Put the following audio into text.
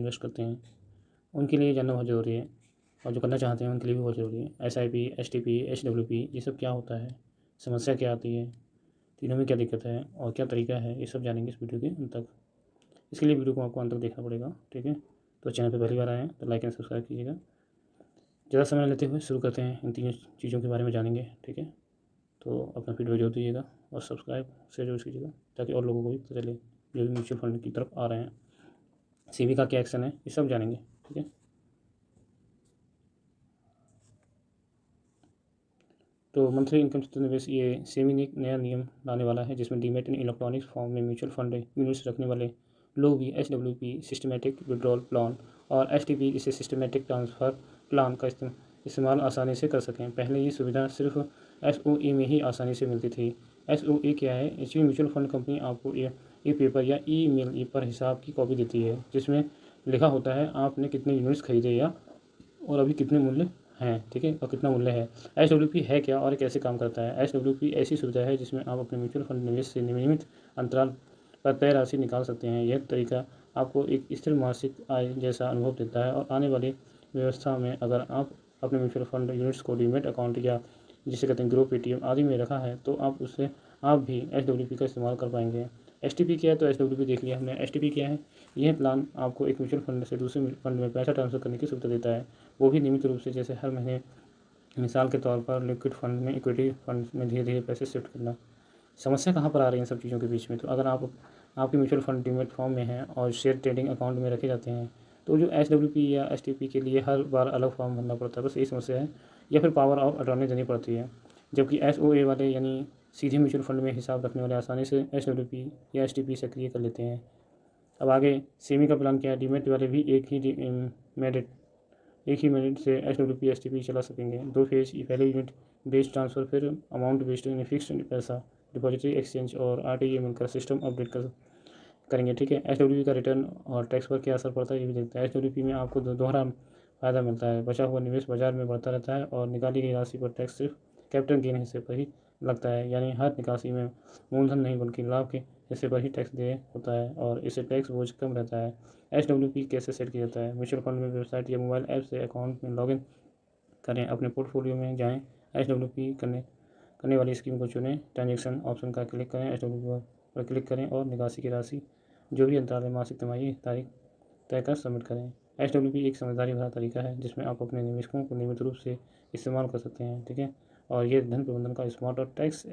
Invest करते हैं उनके लिए जानना बहुत ज़रूरी है, और जो करना चाहते हैं उनके लिए भी बहुत ज़रूरी है। SIP, STP, HWP ये सब क्या होता है, समस्या क्या आती है, तीनों में क्या दिक्कत है और क्या तरीका है, ये सब जानेंगे इस वीडियो के अंत तक। इसके लिए वीडियो को आपको अंत तक देखना पड़ेगा, ठीक है। तो चैनल पर पहली बार आए हैं तो लाइक एंड सब्सक्राइब कीजिएगा। ज़्यादा समय लेते हुए शुरू करते हैं, इन तीनों चीज़ों के बारे में जानेंगे, ठीक है। तो अपना वीडियो जोड़ दीजिएगा और सब्सक्राइब से जरूर कीजिएगा ताकि और लोगों को भी पता चले जो भी म्यूचुअल फंड की तरफ आ रहे हैं। सेबी का क्या एक्शन है ये सब जानेंगे, ठीक है। तो मंथली इनकम से निवेश, ये सेबी ने एक नया नियम लाने वाला है जिसमें डीमेट इन इलेक्ट्रॉनिक्स फॉर्म में म्यूचुअल फंड यूनिट्स रखने वाले लोग भी SWP सिस्टमेटिक विड्रॉल प्लान और STP इसे सिस्टमेटिक ट्रांसफ़र प्लान का इस्तेमाल आसानी से कर सकें। पहले ये सुविधा सिर्फ SOE में ही आसानी से मिलती थी। SOE क्या है? इसमें म्यूचुअल फंड कंपनी आपको ई पेपर या ईमेल पर हिसाब की कॉपी देती है जिसमें लिखा होता है आपने कितने यूनिट्स खरीदे या और अभी कितने मूल्य हैं, ठीक है, और कितना मूल्य है। SWP है क्या और कैसे काम करता है? SWP ऐसी सुविधा है जिसमें आप अपने म्यूचुअल फंड निवेश से नियमित अंतराल पर तय राशि निकाल सकते हैं। यह तरीका आपको एक स्थिर मासिक आय जैसा अनुभव देता है और आने वाली व्यवस्था में अगर आप अपने म्यूचुअल फंड यूनिट्स को डीमेट अकाउंट या जिसे कहते हैं ग्रो पेटीएम आदि में रखा है तो आप भी SWP का इस्तेमाल कर पाएंगे। STP क्या है? तो SWP देख लिया हमने। STP क्या है? यह प्लान आपको एक म्यूचुअल फंड से दूसरे फंड में पैसा ट्रांसफर करने की सुविधा देता है, वो भी नियमित रूप से, जैसे हर महीने। मिसाल के तौर पर लिक्विड फंड में, इक्विटी फंड में धीरे धीरे पैसे शिफ्ट करना। समस्या कहाँ पर आ रही है इन सब चीज़ों के बीच में? तो अगर आपके म्यूचुअल फंड डीमेट फॉर्म में हैं और शेयर ट्रेडिंग अकाउंट में रखे जाते हैं तो जो SWP या STP के लिए हर बार अलग फॉर्म भरना पड़ता है, बस यही समस्या है, या फिर पावर ऑफ अटॉर्नी देनी पड़ती है। जबकि SOA वाले यानी सीधे म्यूचुअल फंड में हिसाब रखने वाले आसानी से SWP या STP सक्रिय कर लेते हैं। अब आगे सेमी का प्लान क्या है? डीमेट वाले भी एक ही मिनट से SWP STP चला सकेंगे। 2 फेज, पहले यूनिट बेस्ड ट्रांसफ़र, फिर अमाउंट बेस्ड यानी फिक्स्ड पैसा डिपॉजिटरी एक्सचेंज और RTA मिलकर सिस्टम अपडेट करेंगे, ठीक है। SWP का रिटर्न और टैक्स पर क्या असर पड़ता है ये भी देखते हैं। SWP में आपको दोहरा फ़ायदा मिलता है, बचा हुआ निवेश बाजार में बढ़ता रहता है और निकाली गई राशि पर टैक्स सिर्फ कैपिटल गेन हिस्से पर ही लगता है, यानी हर निकासी में मूलधन नहीं बल्कि लाभ के हिस्से पर ही टैक्स दे होता है और इससे टैक्स बोझ कम रहता है। SWP कैसे सेट किया जाता है? म्यूचुअल फंड में वेबसाइट या मोबाइल ऐप से अकाउंट में लॉगिन करें, अपने पोर्टफोलियो में जाएं, SWP करने वाली स्कीम को चुनें, ट्रांजेक्शन ऑप्शन का क्लिक करें, SWP पर क्लिक करें और निकासी की राशि जो भी अंतराल है, मासिक, तिमाही, तारीख तय कर सबमिट करें। SWP एक समझदारी भरा तरीका है जिसमें आप अपने निवेशकों को नियमित रूप से इस्तेमाल कर सकते हैं, ठीक है। और ये धन प्रबंधन का स्मार्ट और टैक्स